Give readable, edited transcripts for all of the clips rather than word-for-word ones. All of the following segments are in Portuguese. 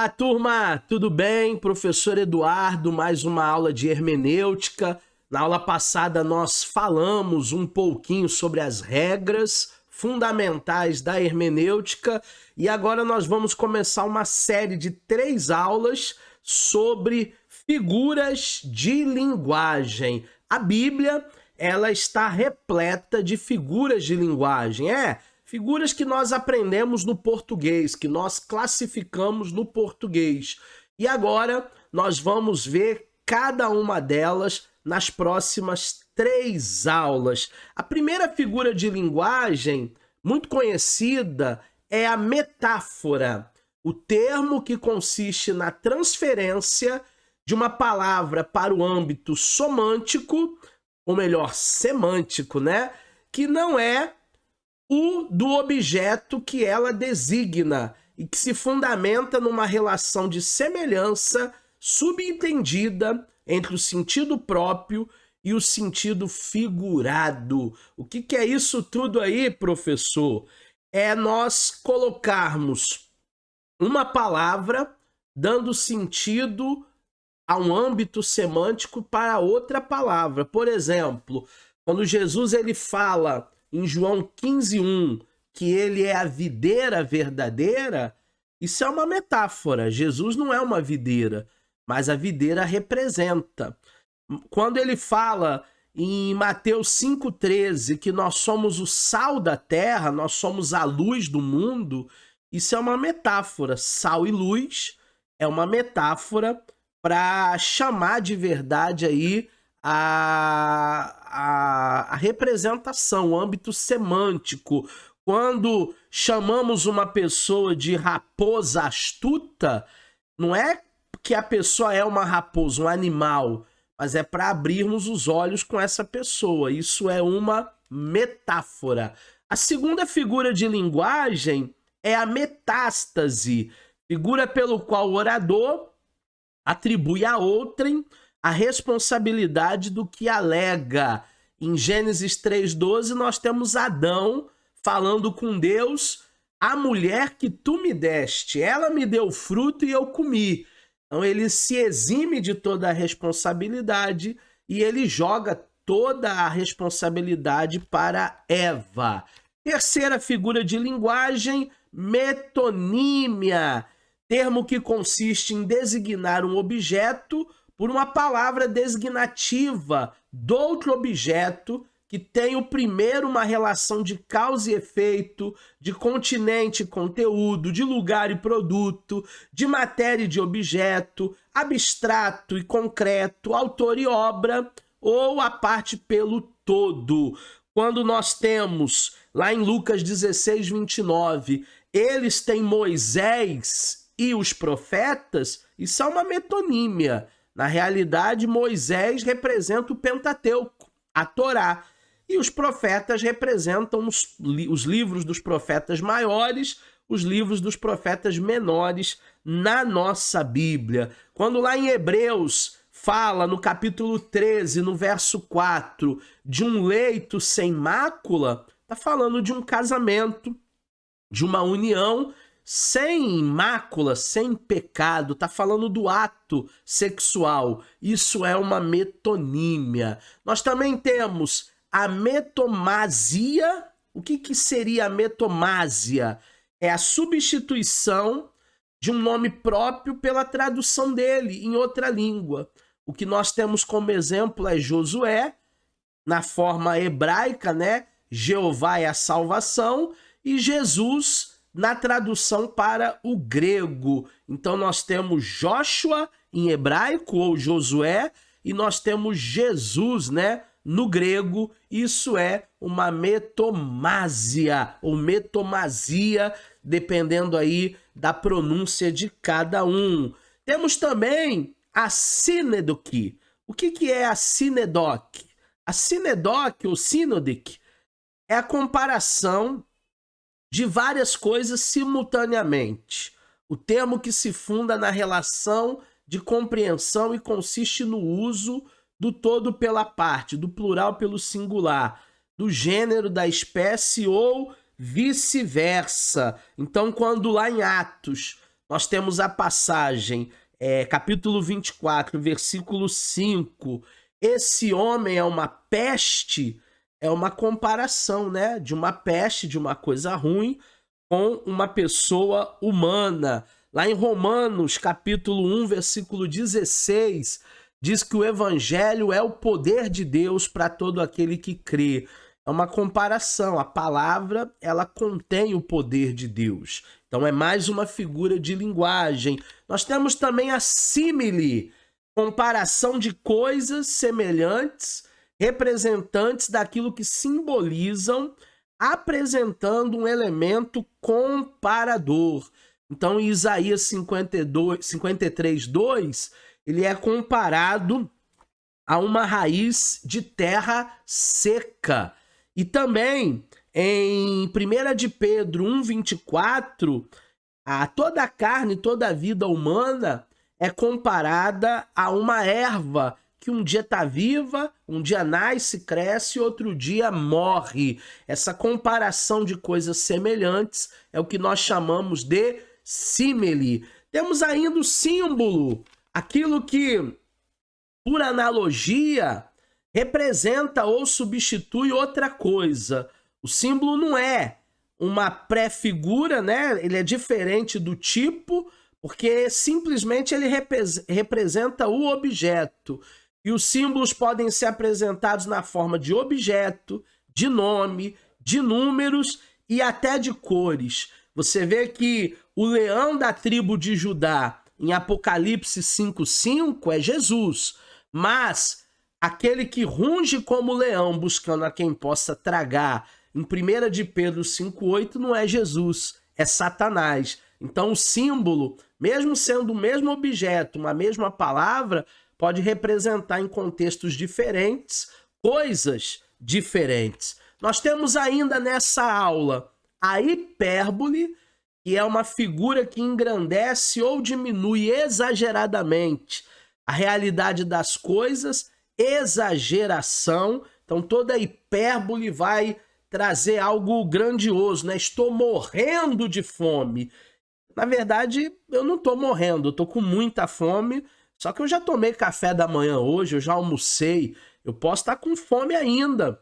Olá, turma! Tudo bem? Professor Eduardo, mais uma aula de hermenêutica. Na aula passada nós falamos um pouquinho sobre as regras fundamentais da hermenêutica e agora nós vamos começar uma série de 3 aulas sobre figuras de linguagem. A Bíblia, ela está repleta de figuras de linguagem, figuras que nós aprendemos no português, que nós classificamos no português. E agora nós vamos ver cada uma delas nas próximas 3 aulas. A primeira figura de linguagem, muito conhecida, é a metáfora. O termo que consiste na transferência de uma palavra para o âmbito somântico, ou melhor, semântico, né? Que não é o do objeto que ela designa e que se fundamenta numa relação de semelhança subentendida entre o sentido próprio e o sentido figurado. O que é isso tudo aí, professor? É nós colocarmos uma palavra dando sentido a um âmbito semântico para outra palavra. Por exemplo, quando Jesus ele fala em João 15:1, que ele é a videira verdadeira, isso é uma metáfora. Jesus não é uma videira, mas a videira representa. Quando ele fala em Mateus 5:13 que nós somos o sal da terra, nós somos a luz do mundo, isso é uma metáfora. Sal e luz é uma metáfora para chamar de verdade aí a representação, o âmbito semântico. Quando chamamos uma pessoa de raposa astuta, não é que a pessoa é uma raposa, um animal, mas é para abrirmos os olhos com essa pessoa. Isso é uma metáfora. A segunda figura de linguagem é a metástase, figura pelo qual o orador atribui a outrem a responsabilidade do que alega. Em Gênesis 3:12 nós temos Adão falando com Deus: a mulher que tu me deste, ela me deu fruto e eu comi. Então ele se exime de toda a responsabilidade e ele joga toda a responsabilidade para Eva. Terceira figura de linguagem, metonímia, termo que consiste em designar um objeto por uma palavra designativa do outro objeto que tem o primeiro uma relação de causa e efeito, de continente e conteúdo, de lugar e produto, de matéria e de objeto, abstrato e concreto, autor e obra, ou a parte pelo todo. Quando nós temos, lá em Lucas 16:29, eles têm Moisés e os profetas, isso é uma metonímia. Na realidade, Moisés representa o Pentateuco, a Torá, e os profetas representam os livros dos profetas maiores, os livros dos profetas menores na nossa Bíblia. Quando lá em Hebreus fala no capítulo 13, no verso 4, de um leito sem mácula, está falando de um casamento, de uma união sem mácula, sem pecado, tá falando do ato sexual. Isso é uma metonímia. Nós também temos a metomasia. O que seria a metomasia? É a substituição de um nome próprio pela tradução dele em outra língua. O que nós temos como exemplo é Josué, na forma hebraica, né? Jeová é a salvação, e Jesus na tradução para o grego. Então nós temos Joshua em hebraico, ou Josué, e nós temos Jesus, né, no grego. Isso é uma metomásia, ou metomasia, dependendo aí da pronúncia de cada um. Temos também a sínedoque. O que é a sinedoque? A sinedoque, ou sinodic, é a comparação de várias coisas simultaneamente. O termo que se funda na relação de compreensão e consiste no uso do todo pela parte, do plural pelo singular, do gênero, da espécie ou vice-versa. Então, quando lá em Atos nós temos a passagem, capítulo 24, versículo 5. Esse homem é uma peste, é uma comparação, né? De uma peste, de uma coisa ruim, com uma pessoa humana. Lá em Romanos, capítulo 1, versículo 16, diz que o evangelho é o poder de Deus para todo aquele que crê. É uma comparação, a palavra, ela contém o poder de Deus. Então é mais uma figura de linguagem. Nós temos também a símile, comparação de coisas semelhantes, representantes daquilo que simbolizam, apresentando um elemento comparador. Então, em Isaías 53, 2, ele é comparado a uma raiz de terra seca. E também, em 1 de Pedro 1,24, toda a carne, toda a vida humana é comparada a uma erva que um dia está viva, um dia nasce, cresce, outro dia morre. Essa comparação de coisas semelhantes é o que nós chamamos de símile. Temos ainda o símbolo, aquilo que, por analogia, representa ou substitui outra coisa. O símbolo não é uma pré-figura, né? Ele é diferente do tipo, porque simplesmente ele representa o objeto. E os símbolos podem ser apresentados na forma de objeto, de nome, de números e até de cores. Você vê que o leão da tribo de Judá, em Apocalipse 5,5, é Jesus. Mas aquele que runge como leão, buscando a quem possa tragar, em 1 de Pedro 5,8, não é Jesus, é Satanás. Então o símbolo, mesmo sendo o mesmo objeto, uma mesma palavra, pode representar em contextos diferentes, coisas diferentes. Nós temos ainda nessa aula a hipérbole, que é uma figura que engrandece ou diminui exageradamente a realidade das coisas, exageração. Então toda hipérbole vai trazer algo grandioso, né? Estou morrendo de fome. Na verdade, eu não estou morrendo, eu estou com muita fome, só que eu já tomei café da manhã hoje, eu já almocei, eu posso estar com fome ainda,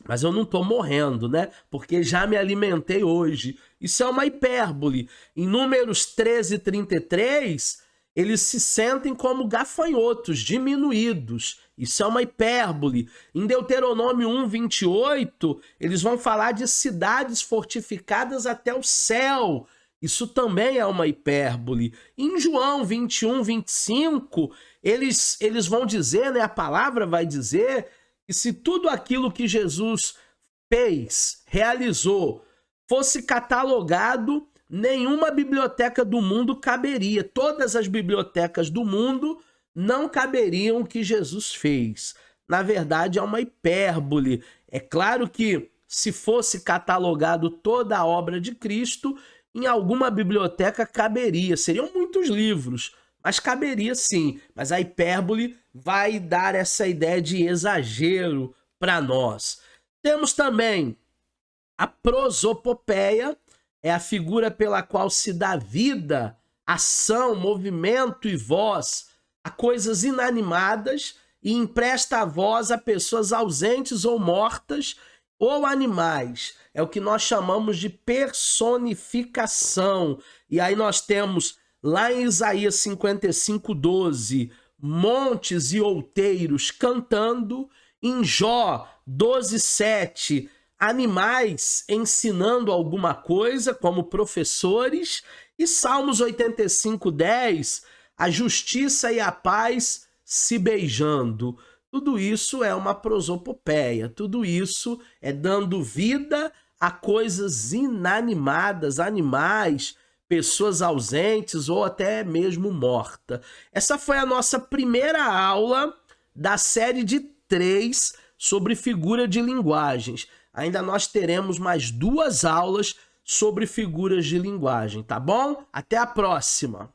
mas eu não estou morrendo, né? Porque já me alimentei hoje. Isso é uma hipérbole. Em Números 13:33, eles se sentem como gafanhotos, diminuídos. Isso é uma hipérbole. Em Deuteronômio 1:28, eles vão falar de cidades fortificadas até o céu. Isso também é uma hipérbole. Em João 21:25, eles vão dizer, né, a palavra vai dizer, que se tudo aquilo que Jesus fez, realizou, fosse catalogado, nenhuma biblioteca do mundo caberia. Todas as bibliotecas do mundo não caberiam o que Jesus fez. Na verdade, é uma hipérbole. É claro que se fosse catalogado toda a obra de Cristo, em alguma biblioteca caberia. Seriam muitos livros, mas caberia sim. Mas a hipérbole vai dar essa ideia de exagero para nós. Temos também a prosopopeia, é a figura pela qual se dá vida, ação, movimento e voz a coisas inanimadas e empresta a voz a pessoas ausentes ou mortas ou animais. É o que nós chamamos de personificação. E aí nós temos lá em Isaías 55:12, montes e outeiros cantando. Em Jó 12:7, animais ensinando alguma coisa como professores. E Salmos 85:10, a justiça e a paz se beijando. Tudo isso é uma prosopopeia, tudo isso é dando vida a coisas inanimadas, animais, pessoas ausentes ou até mesmo morta. Essa foi a nossa primeira aula da série de 3 sobre figura de linguagens. Ainda nós teremos mais 2 aulas sobre figuras de linguagem, tá bom? Até a próxima!